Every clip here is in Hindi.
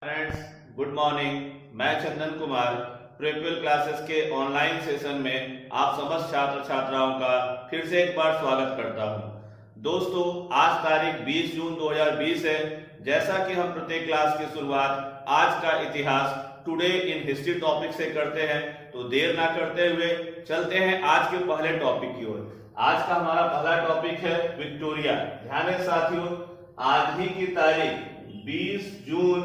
Friends, good morning. मैं चंदन कुमार प्रीक्वल क्लासेस के ऑनलाइन सेशन में आप समस्त छात्र छात्राओं का फिर से एक बार स्वागत करता हूं। दोस्तों, आज तारीख 20 जून 2020 है। जैसा कि हम प्रत्येक क्लास की शुरुआत आज का इतिहास टुडे इन हिस्ट्री टॉपिक से करते हैं, तो देर ना करते हुए चलते हैं आज के पहले टॉपिक की ओर। आज का हमारा पहला टॉपिक है विक्टोरिया। ध्यान है साथियों, आज ही की तारीख 20 जून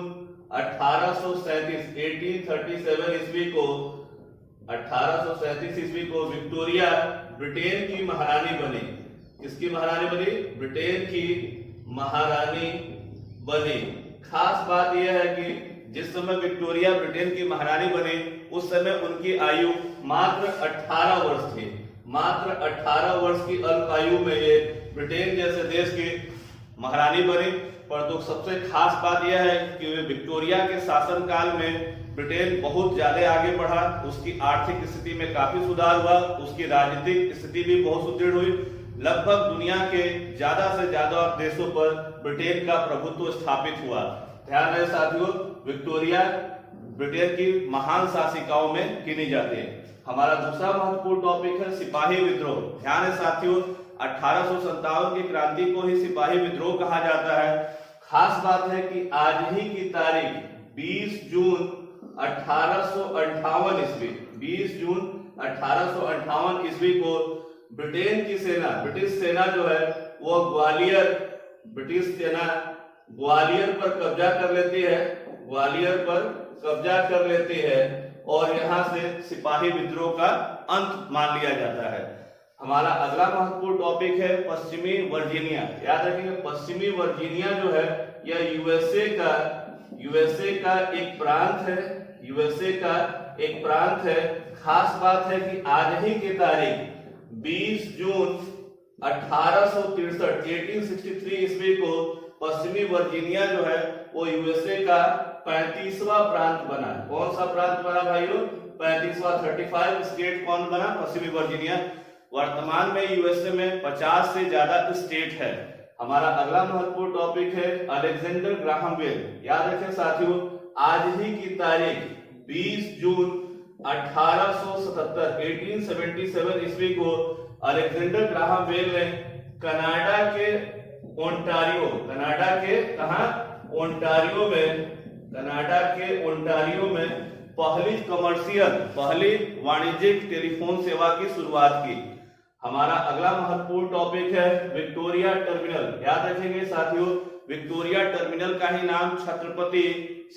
1837 ईस्वी को 1837 ईस्वी को विक्टोरिया ब्रिटेन की महारानी बनी। किसकी महारानी बनी? ब्रिटेन की महारानी बनी। खास बात यह है कि जिस समय विक्टोरिया ब्रिटेन की महारानी बनी उस समय उनकी आयु मात्र 18 वर्ष थी। मात्र 18 वर्ष की अल्प आयु में ये ब्रिटेन जैसे देश की महारानी बनी। परंतु सबसे खास बात यह है कि विक्टोरिया के शासनकाल में ब्रिटेन बहुत ज्यादा आगे बढ़ा। उसकी आर्थिक स्थिति में काफी सुधार हुआ, उसकी राजनीतिक स्थिति भी बहुत सुदृढ़ हुई। लगभग दुनिया के ज्यादा से ज्यादा देशों पर ब्रिटेन का प्रभुत्व स्थापित हुआ। ध्यान रहे साथियों, विक्टोरिया ब्रिटेन की महान शासिकाओं में गिनी जाती है। हमारा दूसरा महत्वपूर्ण टॉपिक है सिपाही विद्रोह। ध्यान है साथियों, 1857 की क्रांति को ही सिपाही विद्रोह कहा जाता है। खास बात है कि आज ही की तारीख 20 जून 1858 ईस्वी 20 जून 1858 ईस्वी को ब्रिटेन की सेना, ब्रिटिश सेना जो है वो ब्रिटिश सेना ग्वालियर पर कब्जा कर लेती है। ग्वालियर पर कब्जा कर लेती है और यहां से सिपाही विद्रोह का अंत मान लिया जाता है। हमारा अगला महत्वपूर्ण टॉपिक है पश्चिमी वर्जीनिया। याद रखिए, पश्चिमी वर्जीनिया जो है यह यूएसए का एक प्रांत है। यूएसए का एक प्रांत है। खास बात है कि आज ही की तारीख 20 जून 1863 ईस्वी को पश्चिमी वर्जीनिया जो है वो यूएसए का 35वां प्रांत बना। कौन सा प्रांत बना भाइयों? 35वां। 35 स्टेट कौन बना? पश्चिमी वर्जीनिया। वर्तमान में यूएसए में 50 से ज्यादा स्टेट है। हमारा अगला महत्वपूर्ण टॉपिक है अलेक्जेंडर ग्राहम बेल। याद रखें साथियों, आज ही की तारीख 20 जून 1877 ईस्वी को अलेक्जेंडर ग्राहम बेल ने कनाडा के ओंटारियो में पहली वाणिज्यिक टेलीफोन सेवा की शुरुआत की। हमारा अगला महत्वपूर्ण टॉपिक है विक्टोरिया टर्मिनल। याद रखेंगे साथियों, विक्टोरिया टर्मिनल का ही नाम छत्रपति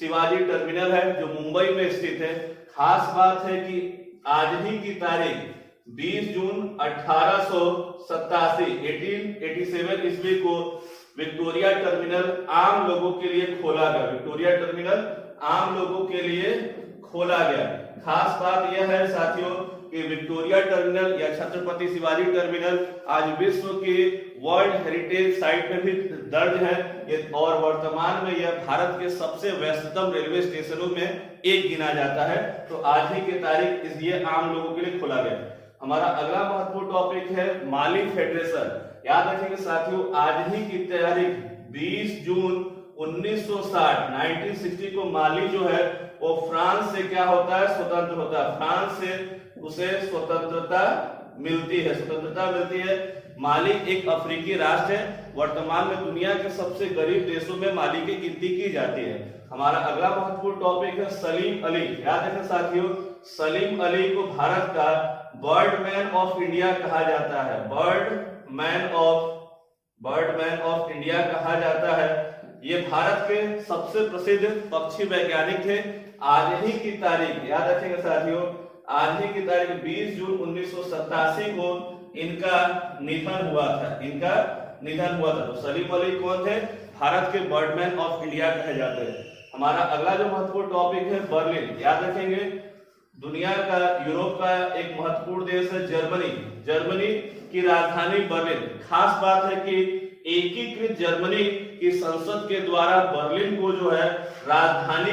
शिवाजी टर्मिनल है जो मुंबई में स्थित है। खास बात है कि आज ही की तारीख 20 जून 1887 ईस्वी को विक्टोरिया टर्मिनल आम लोगों के लिए खोला गया। विक्टोरिया टर्मिनल आम लोगों के लिए खोला गया। खास बात यह है साथियों कि विक्टोरिया टर्मिनल या छत्रपति शिवाजी टर्मिनल आज विश्व के वर्ल्ड हेरिटेज साइट में भी दर्ज है और वर्तमान में यह भारत के सबसे व्यस्ततम रेलवे स्टेशनों में एक गिना जाता है। तो आज ही की तारीख इसलिए आम लोगों के लिए खोला गया। हमारा अगला महत्वपूर्ण टॉपिक है माली फेडरेशन। याद रखेंगे साथियों, आज ही की तारीख 20 जून 1960 को माली जो है वो फ्रांस से क्या होता है? स्वतंत्र होता है। फ्रांस से उसे स्वतंत्रता मिलती है। माली एक अफ्रीकी राष्ट्र है। वर्तमान में दुनिया के सबसे गरीब देशों में माली की गिनती की जाती है। हमारा अगला महत्वपूर्ण टॉपिक है सलीम अली। याद रखें साथियों, सलीम अली को भारत का बर्डमैन ऑफ इंडिया कहा जाता है। बर्डमैन ऑफ इंडिया कहा जाता है। ये भारत के सबसे प्रसिद्ध पक्षी वैज्ञानिक थे। आज ही की तारीख, याद रखेंगे साथियों, आज ही की तारीख 20 जून 1987 को इनका निधन हुआ था। तो सलीम अली कौन थे? भारत के बर्डमैन ऑफ इंडिया कहे जाते हैं। हमारा अगला जो महत्वपूर्ण टॉपिक है बर्लिन। याद रखेंगे, दुनिया का, यूरोप का एक महत्वपूर्ण देश है जर्मनी की राजधानी बर्लिन। खास बात है कि एकीकृत जर्मनी की संसद के द्वारा बर्लिन को जो है राजधानी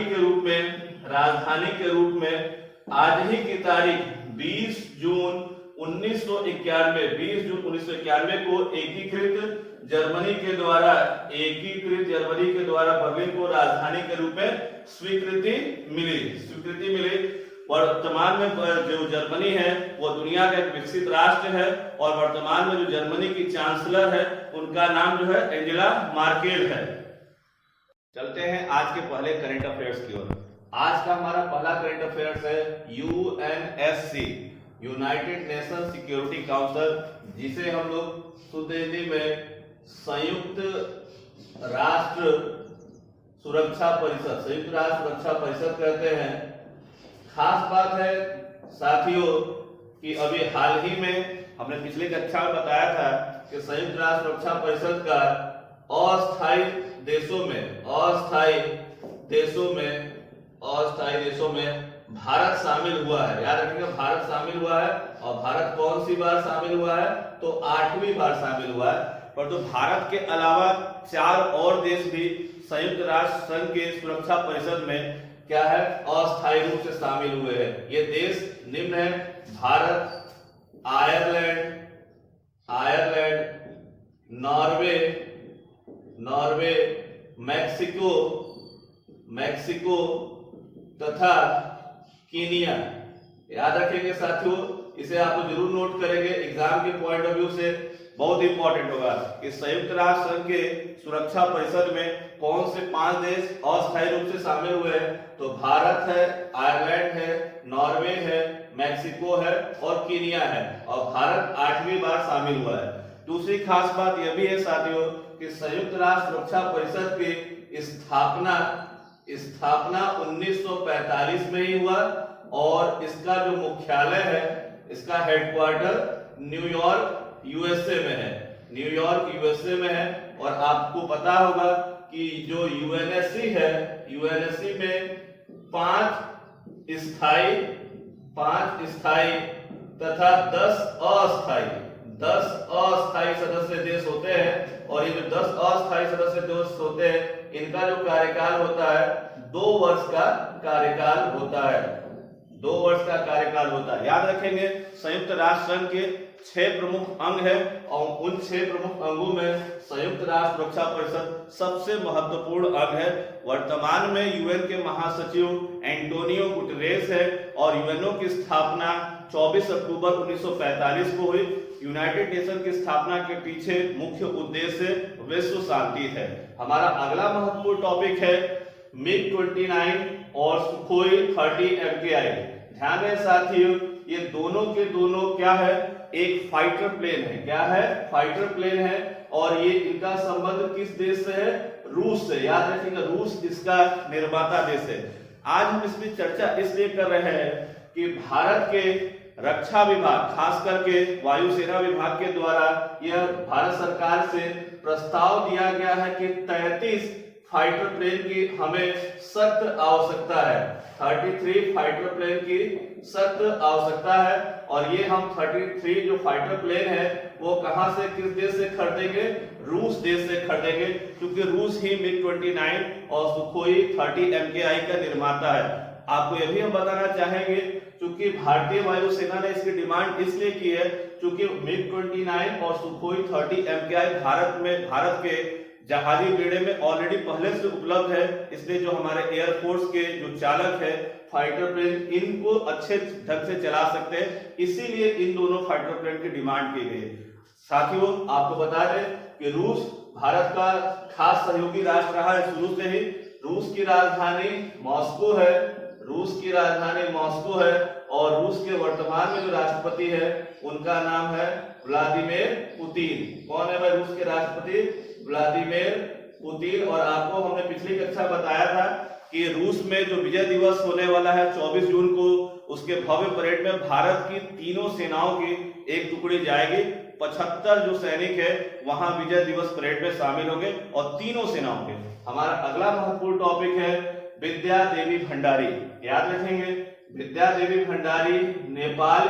के रूप में आज ही की तारीख 20 जून 1991 20 जून 1991 को एकीकृत जर्मनी के द्वारा बर्लिन को राजधानी के रूप में स्वीकृति मिली। वर्तमान में जो जर्मनी है वो दुनिया का एक विकसित राष्ट्र है और वर्तमान में जो जर्मनी की चांसलर है उनका नाम जो है एंजेला मार्केल है। चलते हैं आज के पहले करंट अफेयर्स की ओर। आज का हमारा पहला करंट अफेयर्स है UNSC, United nation security council, जिसे हम लोग शुद्ध हिंदी में संयुक्त राष्ट्र सुरक्षा परिषद कहते हैं। खास बात है साथियों कि अभी हाल ही में हमने पिछली कक्षा में बताया था कि संयुक्त राष्ट्र सुरक्षा परिषद का अस्थायी देशों में भारत शामिल हुआ है। याद रखिएगा, भारत शामिल हुआ है। और भारत कौन सी बार शामिल हुआ है? तो 8वीं बार शामिल हुआ है। पर तो भारत के अलावा 4 और देश भी संयुक्त राष्ट्र संघ के सुरक्षा परिषद में क्या है, अस्थायी रूप से शामिल हुए हैं। ये देश निम्न है: भारत, आयरलैंड, नॉर्वे, मैक्सिको तथा कीनिया। याद रखेंगे साथियों, इसे आपको जरूर नोट करेंगे, एग्जाम के पॉइंट ऑफ व्यू से बहुत इंपॉर्टेंट होगा कि संयुक्त राष्ट्र संघ के सुरक्षा परिषद में कौन से 5 देश अस्थायी रूप से शामिल हुए हैं। तो भारत है, आयरलैंड है, नॉर्वे है, मैक्सिको है और कीनिया है। और भारत 8वीं बार शामिल हुआ है। दूसरी खास बात यह भी है साथियों कि संयुक्त राष्ट्र सुरक्षा परिषद की स्थापना 1945 में ही हुआ और इसका जो मुख्यालय है, इसका हेडक्वार्टर न्यूयॉर्क यूएसए में है। और आपको पता होगा कि जो यूएनएससी है, यूएनएससी में 5 स्थायी तथा 10 अस्थायी सदस्य देश होते हैं। और ये जो 10 अस्थायी सदस्य देश होते हैं, इनका जो कार्यकाल होता है 2 वर्ष का कार्यकाल होता है। 2 वर्ष का कार्यकाल होता है। याद रखेंगे, संयुक्त राष्ट्र संघ के 6 प्रमुख अंग है और उन 6 प्रमुख अंगों में संयुक्त राष्ट्र सुरक्षा परिषद सबसे महत्वपूर्ण अंग है। वर्तमान में यूएन के महासचिव एंटोनियो गुटेरेस है और यूएनओ की स्थापना 24 अक्टूबर 1945 को हुई। यूनाइटेड नेशन की स्थापना के पीछे मुख्य उद्देश्य विश्व शांति है। हमारा अगला महत्वपूर्ण टॉपिक है MiG-29 और सुखोई 30 MKI। ध्यान दें साथियों, ये दोनों के दोनों क्या है, एक फाइटर प्लेन है। क्या है? फाइटर प्लेन है। और ये इनका संबंध किस देश से है? रूस से। याद रखिएगा, रूस इसका निर्माता देश है। आज हम इसमें चर्चा इसलिए कर रहे हैं कि भारत के रक्षा विभाग, खास करके वायुसेना विभाग के द्वारा यह भारत सरकार से प्रस्ताव दिया गया है कि 33 फाइटर प्लेन की हमें सख्त आवश्यकता है। 33 फाइटर प्लेन की सख्त आवश्यकता है। और ये हम 33 जो फाइटर प्लेन है वो कहां से, किस देश से खरीदेंगे? रूस देश से खरीदेंगे, क्योंकि रूस ही MiG-29 और सुखोई 30 MKI का निर्माता है। आपको यह भी हम बताना चाहेंगे, क्योंकि भारतीय वायुसेना ने इसकी डिमांड इसलिए की है क्योंकि MiG-29 और सुखोई 30 MKI भारत के जहाजी बेड़े में ऑलरेडी पहले से उपलब्ध है। इसलिए जो हमारे एयरफोर्स के जो चालक है फाइटर प्लेन, इनको अच्छे ढंग से चला सकते हैं। इसीलिए इन दोनों फाइटर प्लेन की डिमांड की गई। साथियों, आपको बता दें कि रूस भारत का खास सहयोगी राष्ट्र रहा है शुरू से ही। रूस की राजधानी मॉस्को है और रूस के वर्तमान में जो राष्ट्रपति है उनका नाम है व्लादिमीर पुतिन। कौन है भाई रूस के राष्ट्रपति? Vladimir Putin. और आपको हमने पिछली कक्षा बताया था कि रूस में जो विजय दिवस होने वाला है 24 जून को, उसके भव्य परेड में भारत की तीनों सेनाओं की एक टुकड़ी जाएगी। 75 जो सैनिक है वहां विजय दिवस परेड में शामिल होंगे और तीनों सेनाओं के। हमारा अगला महत्वपूर्ण टॉपिक है विद्या देवी भंडारी। याद रखेंगे, विद्या देवी भंडारी नेपाल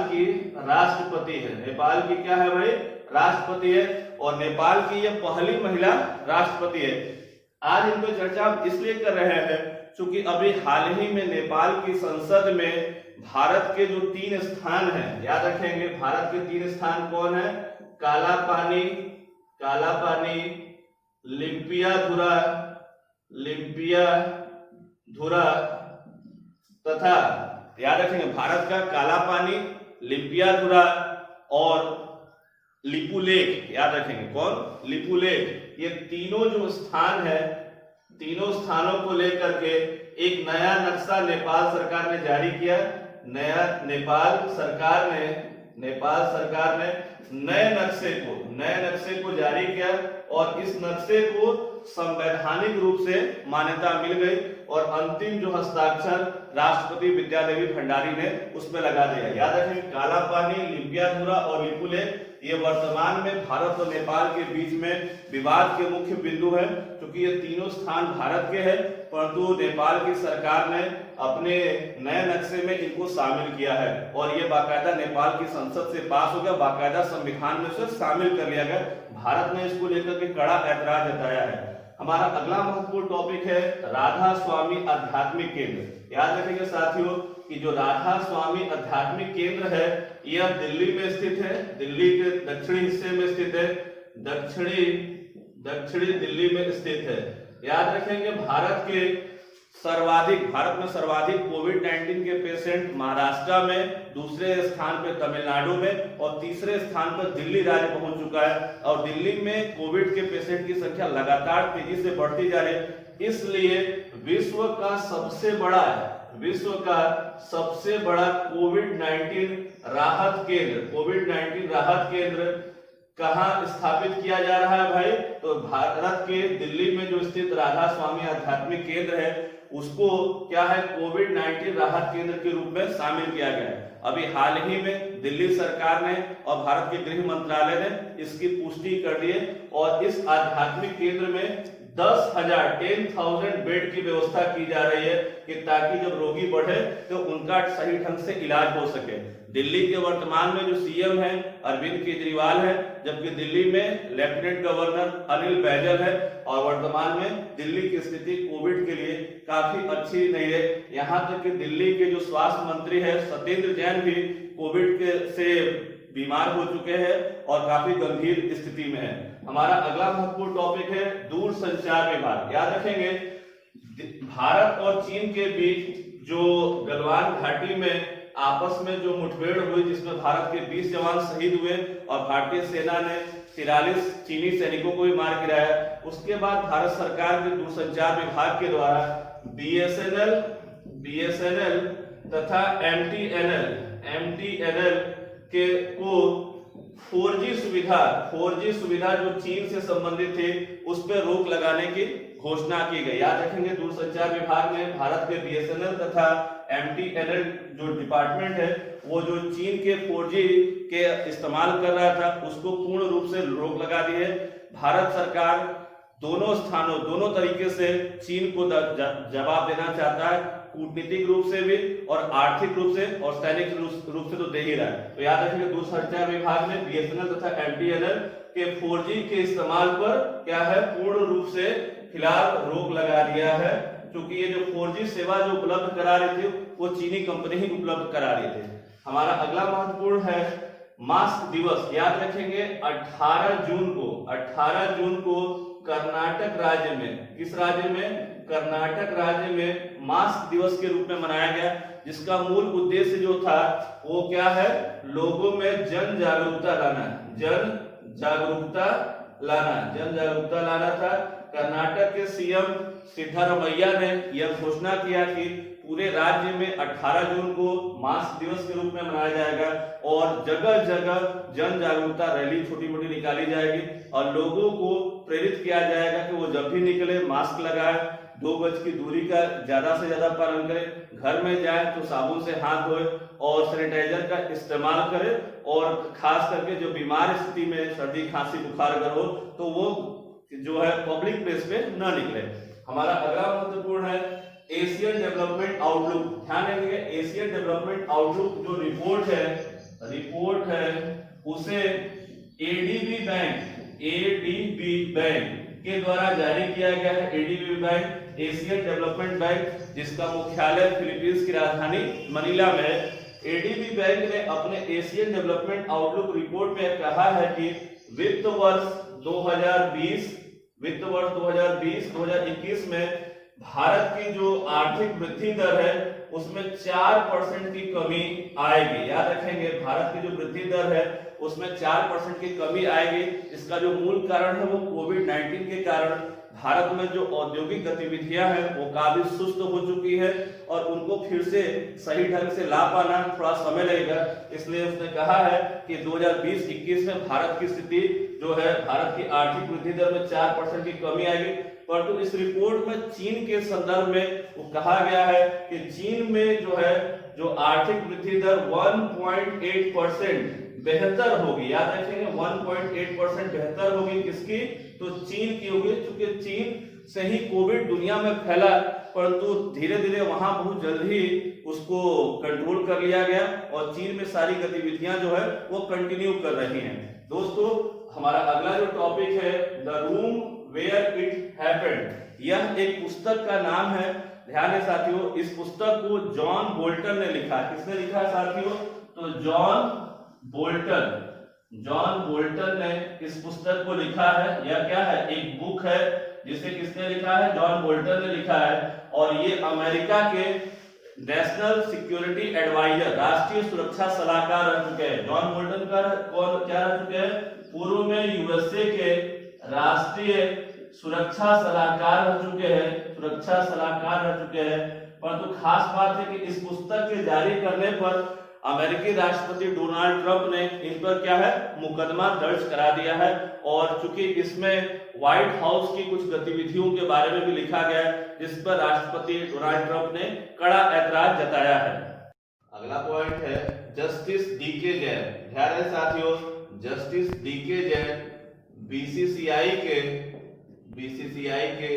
की राष्ट्रपति है। नेपाल की क्या है भाई? राष्ट्रपति है। और नेपाल की यह पहली महिला राष्ट्रपति है। आज इन पर चर्चा हम इसलिए कर रहे हैं क्योंकि अभी हाल ही में नेपाल की संसद में भारत के जो 3 स्थान हैं, याद रखेंगे भारत के 3 स्थान कौन है? काला पानी, लिम्पियाधुरा तथा, याद रखेंगे भारत का काला पानी, लिम्पियाधुरा और लिपुलेख, याद रखेंगे कौन? लिपुलेख। ये तीनों जो स्थान है, तीनों स्थानों को लेकर के एक नया नक्शा नेपाल सरकार ने जारी किया। नेपाल सरकार ने नए नक्शे को जारी किया और इस नक्शे को संवैधानिक रूप से मान्यता मिल गई और अंतिम जो हस्ताक्षर राष्ट्रपति विद्यादेवी भंडारी ने उसमें लगा दिया। याद रखें काला पानी, लिम्पियाधुरा और लिपुलेख ये वर्तमान में भारत और नेपाल के बीच में विवाद के मुख्य बिंदु हैं, क्योंकि ये तीनों स्थान भारत के हैं, परंतु नेपाल की सरकार ने अपने नए नक्शे में इनको शामिल किया है और ये बाकायदा नेपाल की संसद से पास हो गया, बाकायदा संविधान में उसे शामिल कर लिया गया। भारत ने इसको लेकर के कड़ा ऐतराज जताया है। हमारा अगला महत्वपूर्ण टॉपिक है राधा स्वामी आध्यात्मिक केंद्र। याद रखिएगा साथियों कि जो राधा स्वामी आध्यात्मिक केंद्र है यह दिल्ली में स्थित है, दिल्ली के दक्षिणी हिस्से में स्थित है, दक्षिणी दिल्ली में स्थित है। याद रखेंगे भारत में सर्वाधिक कोविड-19 के पेशेंट महाराष्ट्र में, दूसरे स्थान पे तमिलनाडु में और तीसरे स्थान पर दिल्ली राज्य पहुंच चुका है और दिल्ली में कोविड के पेशेंट की संख्या लगातार तेजी से बढ़ती जा रही है। इसलिए विश्व का सबसे बड़ा कोविड-19 राहत केंद्र कहां स्थापित किया जा रहा है भाई? तो भारत के दिल्ली में जो स्थित राधा स्वामी आध्यात्मिक केंद्र है उसको क्या है, कोविड-19 राहत केंद्र के रूप में शामिल किया गया है। अभी हाल ही में दिल्ली सरकार ने और भारत के गृह मंत्रालय ने इसकी पुष्टि कर दी है और इस आध्यात्मिक केंद्र में 10,000 बेड की व्यवस्था की जा रही है कि ताकि जब रोगी बढ़े तो उनका सही ढंग से इलाज हो सके। दिल्ली के वर्तमान में जो सीएम है अरविंद केजरीवाल है, जबकि दिल्ली में लेफ्टिनेंट गवर्नर अनिल बैजल है और वर्तमान में दिल्ली की स्थिति कोविड के लिए काफी अच्छी नहीं है। यहाँ तक कि दिल्ली के जो स्वास्थ्य मंत्री है सत्येंद्र जैन भी कोविड से बीमार हो चुके हैं और काफी गंभीर स्थिति में है। हमारा अगला महत्वपूर्ण टॉपिक है दूरसंचार विभाग। याद रखेंगे भारत और चीन के बीच जो गलवान घाटी में आपस में जो मुठभेड़ हुई जिसमें भारत के 20 जवान शहीद हुए और भारतीय सेना ने 43 चीनी सैनिकों को भी मार गिराया, उसके बाद भारत सरकार के दूरसंचार विभाग के द्वारा बीएसएनएल तथा एमटीएनएल के को 4G सुविधा जो चीन से संबंधित थी उस पर रोक लगाने की घोषणा की गई। याद रखेंगे दूरसंचार विभाग ने भारत के बीएसएनएल तथा एमटीएनएल जो डिपार्टमेंट है वो जो चीन के 4G के इस्तेमाल कर रहा था उसको पूर्ण रूप से रोक लगा दी है। भारत सरकार दोनों तरीके से चीन को जवाब देना चाहता है, कूटनीतिक रूप से भी और आर्थिक रूप से और सैनिक रूप से तो दे ही रहा है। तो याद रखिए दूरसंचार विभाग ने बीएसएनएल तथा एमटीएनएल के 4G के इस्तेमाल पर क्या है पूर्ण रूप से फिलहाल रोक लगा दिया है, क्योंकि ये जो 4G सेवा जो उपलब्ध करा रही थी वो चीनी कंपनी ही उपलब्ध करा रही थी। हमारा अगला महत्वपूर्ण है मास्क दिवस। याद रखेंगे 18 जून को कर्नाटक राज्य में, किस राज्य में? कर्नाटक राज्य में मास्क दिवस के रूप में मनाया गया, जिसका मूल उद्देश्य जो था वो क्या है, लोगों में जन जागरूकता लाना था। कर्नाटक के सीएम सिद्धारमैया ने यह घोषणा किया कि पूरे राज्य में 18 जून को मास्क दिवस के रूप में मनाया जाएगा और जगह जगह जन जागरूकता रैली छोटी मोटी निकाली जाएगी और लोगों को प्रेरित किया जाएगा कि वो जब भी निकले मास्क लगाए, 2 गज की दूरी का ज्यादा से ज्यादा पालन करें, घर में जाए तो साबुन से हाथ धोए और सैनिटाइजर का इस्तेमाल करें और खास करके जो बीमार स्थिति में सर्दी खांसी बुखार अगर हो तो वो जो है पब्लिक प्लेस पे न निकले। हमारा अगला महत्वपूर्ण है एशियन डेवलपमेंट आउटलुक। ध्यान रखिएगा एशियन डेवलपमेंट आउटलुक जो रिपोर्ट है उसे एडीबी बैंक के द्वारा जारी किया गया है। ADB bank Asian development bank, जिसका मुख्यालय फिलीपींस की राजधानी मनीला में है। एडीबी बैंक ने अपने एशियन डेवलपमेंट आउटलुक रिपोर्ट में कहा है कि वित्त वर्ष 2020-2021 में भारत की जो आर्थिक वृद्धि दर है उसमें 4% की कमी आएगी। याद रखेंगे, भारत की जो वृद्धि दर है उसमें 4% की कमी आएगी। इसका जो मूल कारण है वो कोविड-19 के कारण भारत में जो औद्योगिक गतिविधियां हैं वो काफी सुस्त हो चुकी है और उनको फिर से सही ढंग से ला पाना थोड़ा समय लगेगा। इसलिए उसने कहा है कि 2020-21 में भारत की स्थिति जो है, भारत की आर्थिक वृद्धि दर में 4% की कमी आएगी। परंतु इस रिपोर्ट में चीन के संदर्भ में वो कहा गया है कि चीन में जो है जो आर्थिक वृद्धि दर 1.8% बेहतर होगी। याद रखेंगे, 1.8% बेहतर होगी। किसकी? तो चीन की होगी, क्योंकि चीन से ही कोविड दुनिया में फैला, परंतु धीरे धीरे वहां बहुत जल्द ही उसको कंट्रोल कर लिया गया और चीन में सारी गतिविधियां जो है वो कंटिन्यू कर रही हैं। दोस्तों, हमारा अगला जो टॉपिक है, the room where it happened, यह एक पुस्तक का नाम है। ध्यान है साथियों, इस पुस्तक को जॉन बोल्टन ने लिखा है। किसने लिखा है साथियों? तो जॉन बोल्टन ने इस पुस्तक को लिखा है। यह क्या है? एक बुक है जिसे किसने लिखा है? जॉन बोल्टन ने लिखा है। और ये अमेरिका के नेशनल सिक्योरिटी एडवाइजर, राष्ट्रीय सुरक्षा सलाहकार रह चुके हैं। जॉन बोल्टन का कौन क्या रह चुके हैं? पूर्व में यूएसए के राष्ट्रीय सुरक्षा सलाहकार रह चुके हैं, परंतु खास बात है कि इस पुस्तक के जारी करने पर अमेरिकी राष्ट्रपति डोनाल्ड ट्रंप ने इन पर क्या है? मुकदमा दर्ज करा दिया है। और चूंकि इसमें व्हाइट हाउस की कुछ गतिविधियों के बारे में भी लिखा गया है, जिस पर राष्ट्रपति डोनाल्ड ट्रंप ने कड़ा ऐतराज जताया है। अगला पॉइंट है जस्टिस डीके जैन। ध्यान है साथियों, जस्टिस डीके जैन बीसीसीआई के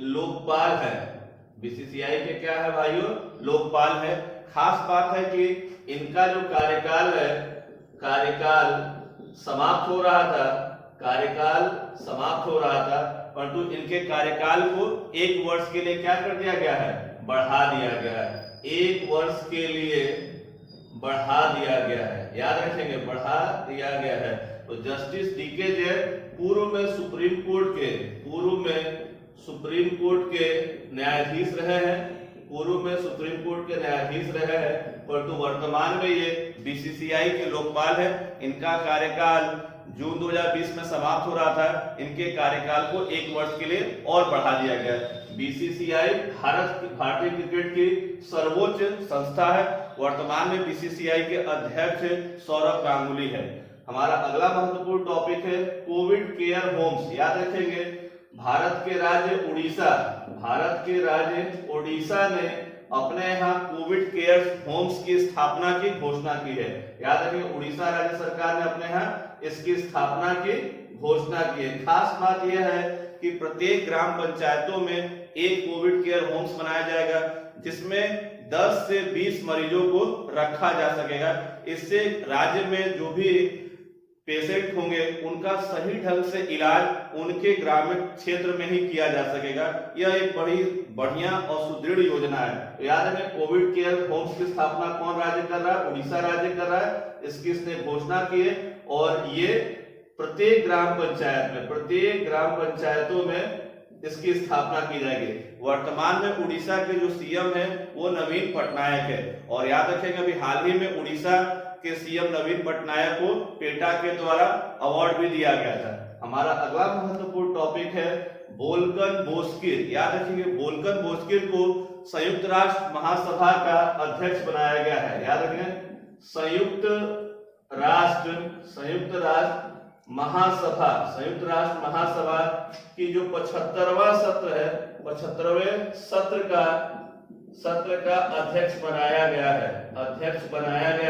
लोकपाल है। बीसीसीआई के क्या है भाइयों? लोकपाल है। खास बात है कि इनका जो कार्यकाल समाप्त हो रहा था, परंतु इनके कार्यकाल को 1 वर्ष के लिए क्या कर दिया गया है? बढ़ा दिया गया है। 1 वर्ष के लिए बढ़ा दिया गया है। याद रखेंगे, बढ़ा दिया गया है। तो जस्टिस डीके जैन पूर्व में सुप्रीम कोर्ट के न्यायाधीश रहे हैं, परंतु वर्तमान में ये बीसीसीआई के लोकपाल है। इनका कार्यकाल जून 2020 में समाप्त हो रहा था। इनके कार्यकाल को 1 वर्ष के लिए और बढ़ा दिया गया। बीसीसीआई भारतीय क्रिकेट की सर्वोच्च संस्था है। वर्तमान में बीसीसीआई के अध्यक्ष सौरभ गांगुली है। हमारा अगला महत्वपूर्ण टॉपिक है कोविड केयर होम्स। याद रखेंगे, भारत के राज्य उड़ीसा ने अपने यहाँ कोविड केयर होम्स की स्थापना की घोषणा की है। याद रखिए, उड़ीसा राज्य सरकार ने अपने यहाँ इसकी स्थापना की घोषणा की है। खास बात यह है कि प्रत्येक ग्राम पंचायतों में एक कोविड केयर होम्स बनाया जाएगा, जिसमें 10 से 20 मरीजों को रखा जा सकेगा। इससे राज्य में जो भी पेशेंट होंगे उनका सही ढंग से इलाज उनके ग्रामीण क्षेत्र में ही किया जा सकेगा। यह एक बड़ी बढ़िया और सुदृढ़ योजना है। तो याद रखें, कोविड केयर होम्स की स्थापना कौन राज्य कर रहा है? उड़ीसा राज्य कर रहा है। इसकी इसने घोषणा की है और ये प्रत्येक ग्राम पंचायतों में इसकी स्थापना की जाएगी। वर्तमान में उड़ीसा के जो सीएम है वो नवीन पटनायक है। और याद रखेंगे, अभी हाल ही में उड़ीसा के सीएम नवीन पटनायक को पेटा के द्वारा अवार्ड भी दिया गया था। हमारा अगला महत्वपूर्ण टॉपिक है वोल्कन बोस्किर। याद रखिए, वोल्कन बोस्किर को संयुक्त राष्ट्र महासभा का अध्यक्ष बनाया गया है। याद रखें, संयुक्त राष्ट्र महासभा की जो 75वां सत्र है, 75वें सत्र का अध्यक्ष बनाया गया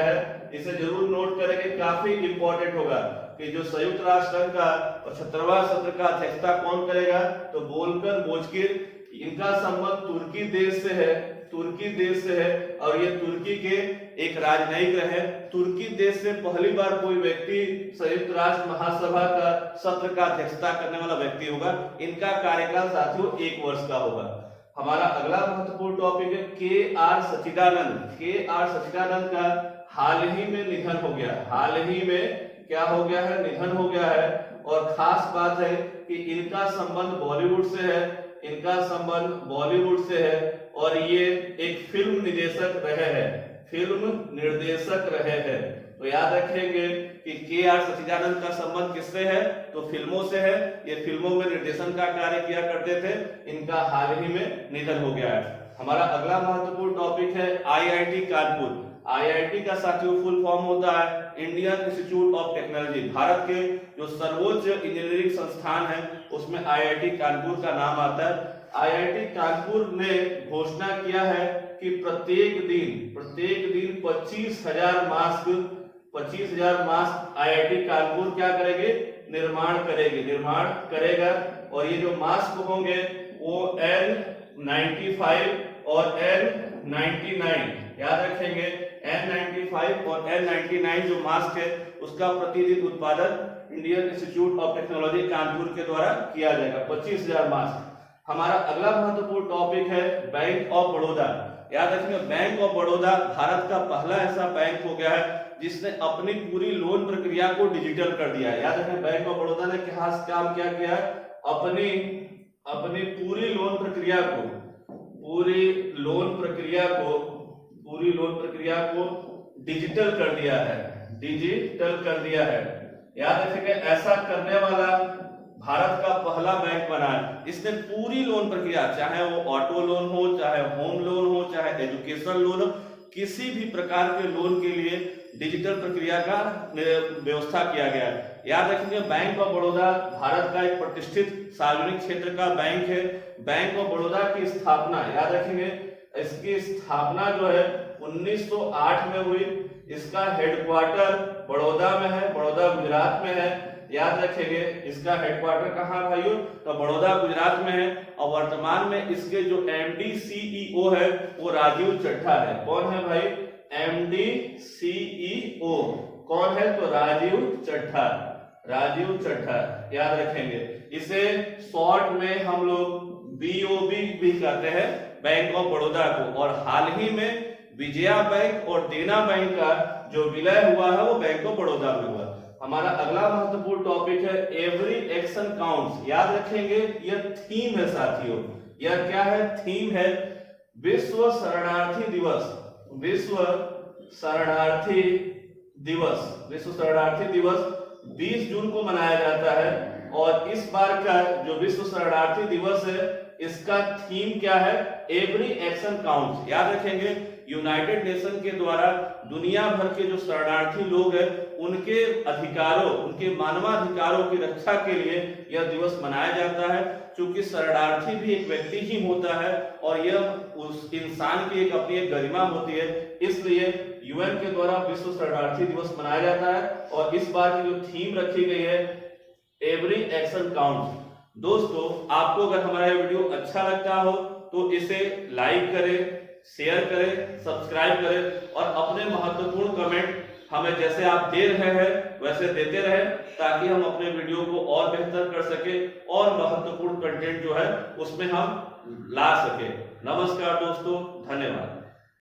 है। इसे जरूर नोट करेंगे, काफी इंपॉर्टेंट होगा कि जो संयुक्त राष्ट्र का 75वां सत्र का अध्यक्षता कौन करेगा? तो वोल्कन बोस्किर इनका संबंध तुर्की देश से है, तुर्की देश से है, और ये तुर्की के एक राजनयिक रहे। तुर्की देश से पहली बार कोई व्यक्ति संयुक्त राष्ट्र महासभा का सत्र का अध्यक्षता करने वाला व्यक्ति होगा। इनका कार्यकाल साथियों 1 वर्ष का होगा। हमारा अगला महत्वपूर्ण टॉपिक है के आर सच्चिदानंद। के आर सच्चिदानंद का हाल ही में निधन हो गया। हाल ही में क्या हो गया है? निधन हो गया है। और खास बात है कि इनका संबंध बॉलीवुड से है, इनका संबंध बॉलीवुड से है, और ये एक फिल्म निर्देशक रहे हैं, फिल्म निर्देशक रहे हैं। तो याद रखेंगे कि के आर सच्चिदानंद का संबंध किससे है? तो फिल्मों से है। ये फिल्मों में निर्देशन का कार्य किया करते थे। इनका हाल ही में निधन हो गया है। हमारा अगला महत्वपूर्ण टॉपिक है आईआईटी कानपुर। आईआईटी का साथियों फुल फॉर्म होता है Indian institute of technology. Bharat के जो सर्वोच्च इंजीनियरिंग संस्थान है उसमें आईआईटी कानपुर का नाम आता है। आईआईटी कानपुर ने घोषणा किया है कि प्रत्येक दिन 25,000 मास्क आईआईटी कानपुर क्या करेगी? निर्माण करेगा। और ये जो मास्क होंगे वो N95 और N99, याद रखेंगे N95 और N99 जो मास्क है उसका प्रतिदिन उत्पादन Indian institute of technology Kanpur के द्वारा किया जाएगा। 25,000 मास्क। हमारा अगला महत्वपूर्ण टॉपिक है बैंक ऑफ बड़ौदा। याद रखिए बैंक ऑफ बड़ौदा भारत का पहला ऐसा बैंक हो गया है जिसने अपनी पूरी लोन प्रक्रिया को डिजिटल कर दिया है। याद रखें बैंक ऑफ बड़ौदा ने खास काम क्या किया है? अपनी पूरी लोन प्रक्रिया को डिजिटल कर दिया है। याद रखेंगे ऐसा करने वाला भारत का पहला बैंक बना है। इसने पूरी लोन प्रक्रिया, चाहे वो ऑटो लोन हो, चाहे होम लोन हो, चाहे एजुकेशन लोन हो, किसी भी प्रकार के लोन के लिए डिजिटल प्रक्रिया का व्यवस्था किया गया है। याद रखेंगे बैंक ऑफ बड़ौदा भारत का एक प्रतिष्ठित सार्वजनिक क्षेत्र का बैंक है। बैंक ऑफ बड़ौदा की स्थापना, याद रखेंगे इसकी स्थापना जो है 1908 में हुई। इसका हेडक्वार्टर बड़ौदा में है, बड़ौदा गुजरात में है। याद रखेंगे इसका हेडक्वार्टर कहाँ भाइयों? तो बड़ौदा गुजरात में है। और वर्तमान में इसके जो एमडी सीईओ है वो राजीव चड्ढा है। कौन है भाई? एमडी सीईओ कौन है? तो राजीव चड्ढा। याद रखेंगे इसे शॉर्ट में हम लोग बीओबी भी कहते हैं बैंक ऑफ बड़ौदा को। और हाल ही में विजया बैंक और देना बैंक का जो विलय हुआ है वो बैंक ऑफ बड़ौदा में हुआ। हमारा अगला महत्वपूर्ण टॉपिक है एवरी एक्शन काउंट्स। याद रखेंगे यह थीम है साथियों। यह क्या है? थीम है विश्व शरणार्थी दिवस। विश्व शरणार्थी दिवस 20 जून को मनाया जाता है। और इस बार का जो विश्व शरणार्थी दिवस है इसका थीम क्या है? Every action counts. याद रखेंगे यूनाइटेड नेशन के द्वारा दुनिया भर के जो शरणार्थी लोग हैं उनके अधिकारों, उनके मानवाधिकारों की रक्षा के लिए यह दिवस मनाया जाता है। क्योंकि शरणार्थी भी एक व्यक्ति ही होता है और यह उस इंसान की अपनी एक गरिमा होती है, इसलिए यूएन के द्वारा विश्व शरणार्थी दिवस मनाया जाता है। और इस बार की जो थीम रखी गई है एवरी एक्शन काउंट्स। दोस्तों आपको अगर हमारा यह वीडियो अच्छा लगता हो तो इसे लाइक करें, शेयर करें, सब्सक्राइब करें और अपने महत्वपूर्ण कमेंट हमें जैसे आप दे रहे हैं वैसे देते रहें, ताकि हम अपने वीडियो को और बेहतर कर सके और महत्वपूर्ण कंटेंट जो है उसमें हम ला सके। नमस्कार दोस्तों, धन्यवाद।